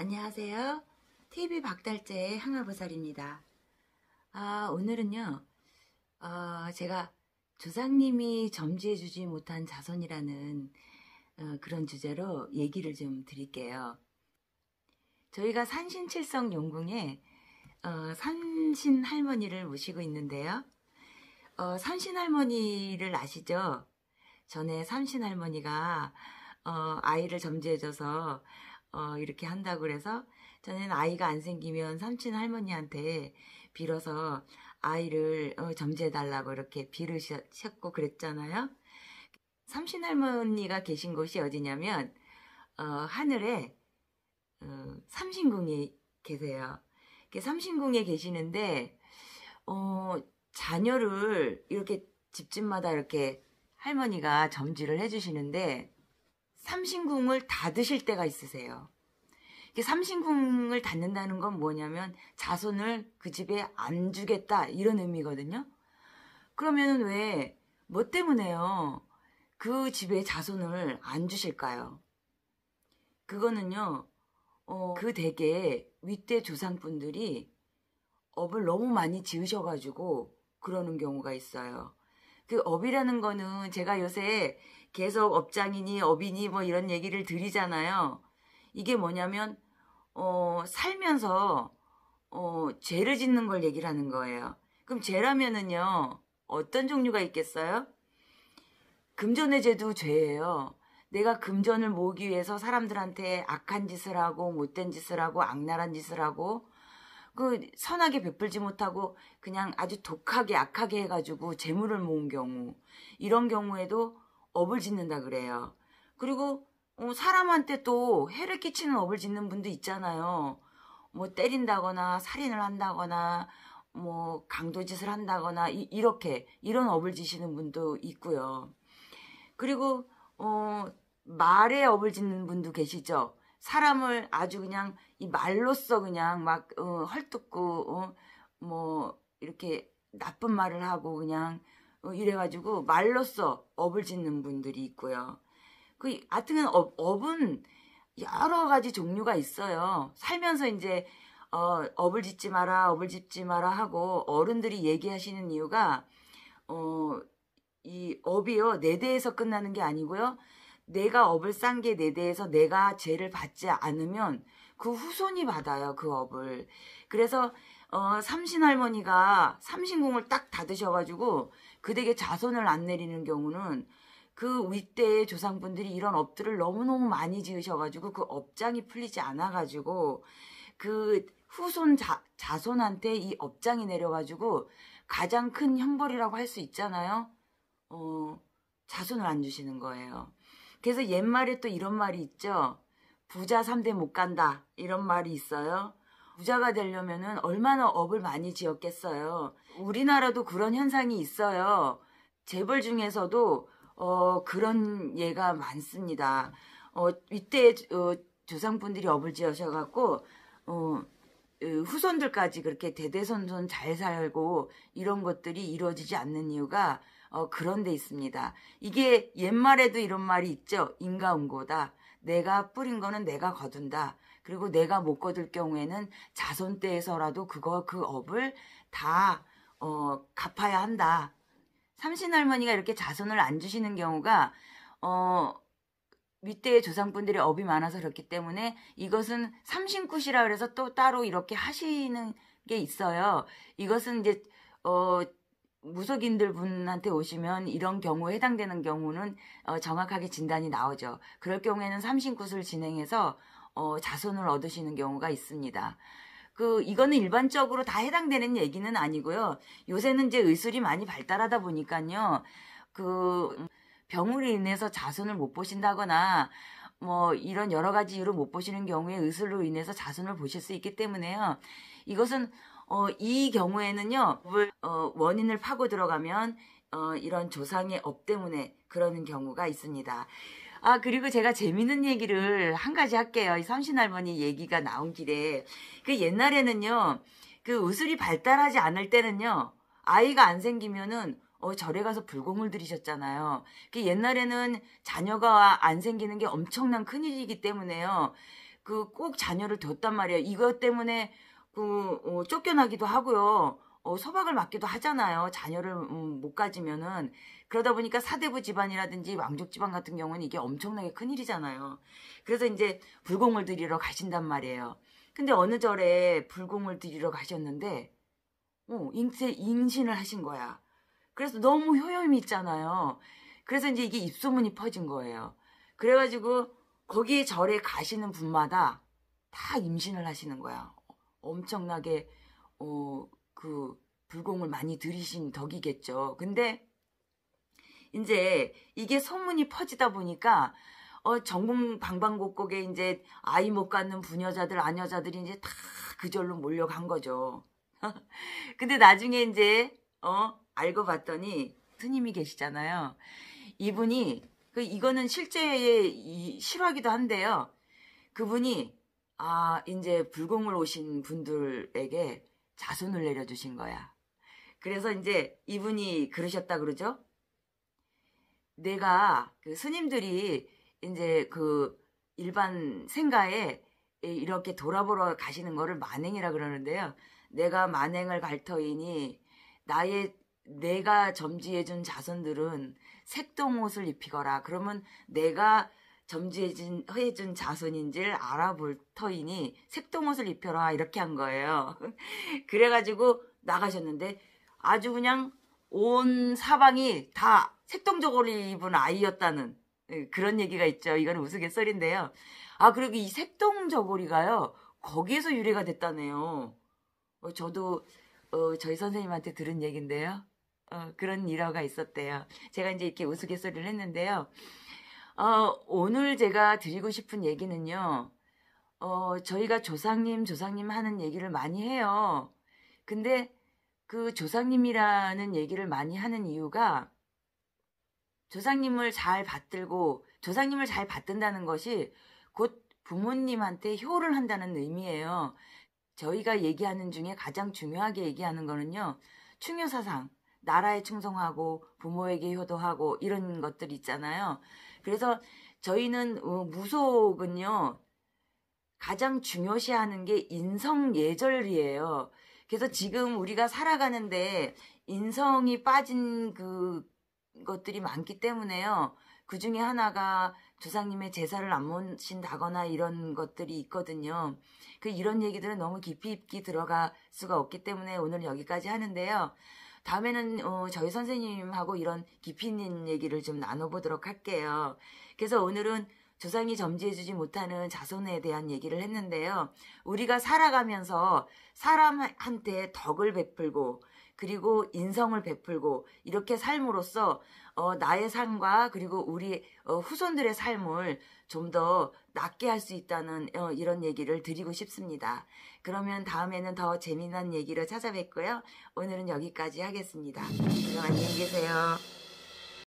안녕하세요. TV 박달재의 항아보살입니다. 오늘은요, 제가 조상님이 점지해주지 못한 자손이라는 그런 주제로 얘기를 좀 드릴게요. 저희가 산신칠성 용궁에 산신 할머니를 모시고 있는데요. 산신 할머니를 아시죠? 전에 산신 할머니가 아이를 점지해줘서 이렇게 한다고 그래서 저는 아이가 안 생기면 삼친 할머니한테 빌어서 아이를 점지해달라고 이렇게 빌으셨고 그랬잖아요. 삼신 할머니가 계신 곳이 어디냐면 하늘에 삼신궁에 계세요. 삼신궁에 계시는데 자녀를 이렇게 집집마다 이렇게 할머니가 점지를 해주시는데 삼신궁을 닫으실 때가 있으세요. 삼신궁을 닫는다는 건 뭐냐면 자손을 그 집에 안 주겠다 이런 의미거든요. 그러면 왜 뭐 때문에요? 그 집에 자손을 안 주실까요? 그거는요. 그 댁에 윗대 조상분들이 업을 너무 많이 지으셔가지고 그러는 경우가 있어요. 그 업이라는 거는 제가 요새 계속 업장이니 업이니 뭐 이런 얘기를 드리잖아요. 이게 뭐냐면 살면서 죄를 짓는 걸 얘기를 하는 거예요. 그럼 죄라면은요 어떤 종류가 있겠어요? 금전의 죄도 죄예요. 내가 금전을 모으기 위해서 사람들한테 악한 짓을 하고 못된 짓을 하고 악랄한 짓을 하고 선하게 베풀지 못하고 그냥 아주 독하게 악하게 해가지고 재물을 모은 경우, 이런 경우에도 업을 짓는다 그래요. 그리고 사람한테 또 해를 끼치는 업을 짓는 분도 있잖아요. 뭐 때린다거나 살인을 한다거나 뭐 강도짓을 한다거나 이런 업을 지시는 분도 있고요. 그리고 말에 업을 짓는 분도 계시죠. 사람을 아주 그냥 이 말로써 그냥 막 헐뜯고 뭐 이렇게 나쁜 말을 하고 그냥 이래가지고 말로써 업을 짓는 분들이 있고요. 하여튼 업은 여러 가지 종류가 있어요. 살면서 이제 업을 짓지 마라, 업을 짓지 마라 하고 어른들이 얘기하시는 이유가 이 업이요 내 대에서 끝나는 게 아니고요. 내가 업을 싼 게 내 대에서 내가 죄를 받지 않으면 그 후손이 받아요, 그 업을. 그래서 삼신 할머니가 삼신궁을 딱 닫으셔가지고 그 댁에 자손을 안 내리는 경우는 그 윗대의 조상분들이 이런 업들을 너무너무 많이 지으셔가지고 그 업장이 풀리지 않아가지고 그 후손 자손한테 이 업장이 내려가지고 가장 큰 형벌이라고 할 수 있잖아요. 자손을 안 주시는 거예요. 그래서 옛말에 또 이런 말이 있죠. 부자 3대 못 간다 이런 말이 있어요. 부자가 되려면은 얼마나 업을 많이 지었겠어요. 우리나라도 그런 현상이 있어요. 재벌 중에서도 그런 예가 많습니다. 이때 조상분들이 업을 지으셔갖고 후손들까지 그렇게 대대손손 잘 살고 이런 것들이 이루어지지 않는 이유가 그런 데 있습니다. 이게 옛말에도 이런 말이 있죠. 인과응고다. 내가 뿌린 거는 내가 거둔다. 그리고 내가 못 거둘 경우에는 자손 때에서라도 그 업을 다 갚아야 한다. 삼신할머니가 이렇게 자손을 안 주시는 경우가 윗대의 조상분들의 업이 많아서 그렇기 때문에 이것은 삼신굿이라 그래서 또 따로 이렇게 하시는 게 있어요. 이것은 이제 무속인들 분한테 오시면 이런 경우에 해당되는 경우는 정확하게 진단이 나오죠. 그럴 경우에는 삼신굿을 진행해서 자손을 얻으시는 경우가 있습니다. 이거는 일반적으로 다 해당되는 얘기는 아니고요. 요새는 이제 의술이 많이 발달하다 보니까요. 병으로 인해서 자손을 못 보신다거나 뭐 이런 여러 가지 이유로 못 보시는 경우에 의술로 인해서 자손을 보실 수 있기 때문에요. 이것은 이 경우에는요. 원인을 파고 들어가면 이런 조상의 업 때문에 그러는 경우가 있습니다. 그리고 제가 재밌는 얘기를 한 가지 할게요. 이 삼신할머니 얘기가 나온 길에. 옛날에는요, 의술이 발달하지 않을 때는요, 아이가 안 생기면은, 절에 가서 불공을 들이셨잖아요. 옛날에는 자녀가 안 생기는 게 엄청난 큰일이기 때문에요. 그 꼭 자녀를 뒀단 말이에요. 이것 때문에 쫓겨나기도 하고요. 소박을 맞기도 하잖아요. 자녀를 못 가지면은. 그러다 보니까 사대부 집안이라든지 왕족 집안 같은 경우는 이게 엄청나게 큰일이잖아요. 그래서 이제 불공을 들이러 가신단 말이에요. 근데 어느 절에 불공을 들이러 가셨는데 임신을 하신 거야. 그래서 너무 효염이 있잖아요. 그래서 이제 이게 입소문이 퍼진 거예요. 그래가지고 거기 절에 가시는 분마다 다 임신을 하시는 거야. 엄청나게 그 불공을 많이 들이신 덕이겠죠. 근데 이제 이게 소문이 퍼지다 보니까 전국 방방곡곡에 이제 아이 못 갖는 부녀자들, 아녀자들이 이제 다 그 절로 몰려간 거죠. 근데 나중에 이제 알고 봤더니 스님이 계시잖아요. 이분이 이거는 실제의 실화기도 한데요. 그분이 이제 불공을 오신 분들에게 자손을 내려주신 거야. 그래서 이제 이분이 그러셨다 그러죠. 내가 그 스님들이 이제 그 일반 생가에 이렇게 돌아보러 가시는 거를 만행이라 그러는데요. 내가 만행을 갈 터이니 내가 점지해준 자손들은 색동옷을 입히거라. 그러면 내가 점지해준 자손인지를 알아볼 터이니 색동옷을 입혀라. 이렇게 한 거예요. 그래가지고 나가셨는데 아주 그냥 온 사방이 다 색동저고리 입은 아이였다는 그런 얘기가 있죠. 이거는 우스갯소리인데요. 그리고 이 색동저고리가요. 거기에서 유래가 됐다네요. 저도 저희 선생님한테 들은 얘기인데요. 그런 일화가 있었대요. 제가 이제 이렇게 우스갯소리를 했는데요. 오늘 제가 드리고 싶은 얘기는요. 저희가 조상님 하는 얘기를 많이 해요. 근데 그 조상님이라는 얘기를 많이 하는 이유가 조상님을 잘 받든다는 것이 곧 부모님한테 효를 한다는 의미예요. 저희가 얘기하는 중에 가장 중요하게 얘기하는 거는요. 충효사상, 나라에 충성하고 부모에게 효도하고 이런 것들 있잖아요. 그래서 저희는 무속은요. 가장 중요시하는 게 인성예절이에요. 그래서 지금 우리가 살아가는데 인성이 빠진 것들이 많기 때문에요. 그 중에 하나가 조상님의 제사를 안 모신다거나 이런 것들이 있거든요. 이런 얘기들은 너무 깊이 있게 들어갈 수가 없기 때문에 오늘 여기까지 하는데요. 다음에는 저희 선생님하고 이런 깊이 있는 얘기를 좀 나눠보도록 할게요. 그래서 오늘은 조상이 점지해주지 못하는 자손에 대한 얘기를 했는데요. 우리가 살아가면서 사람한테 덕을 베풀고 그리고 인성을 베풀고 이렇게 삶으로써 나의 삶과 그리고 우리 후손들의 삶을 좀 더 낫게 할 수 있다는 이런 얘기를 드리고 싶습니다. 그러면 다음에는 더 재미난 얘기로 찾아뵙고요. 오늘은 여기까지 하겠습니다. 그럼 안녕히 계세요.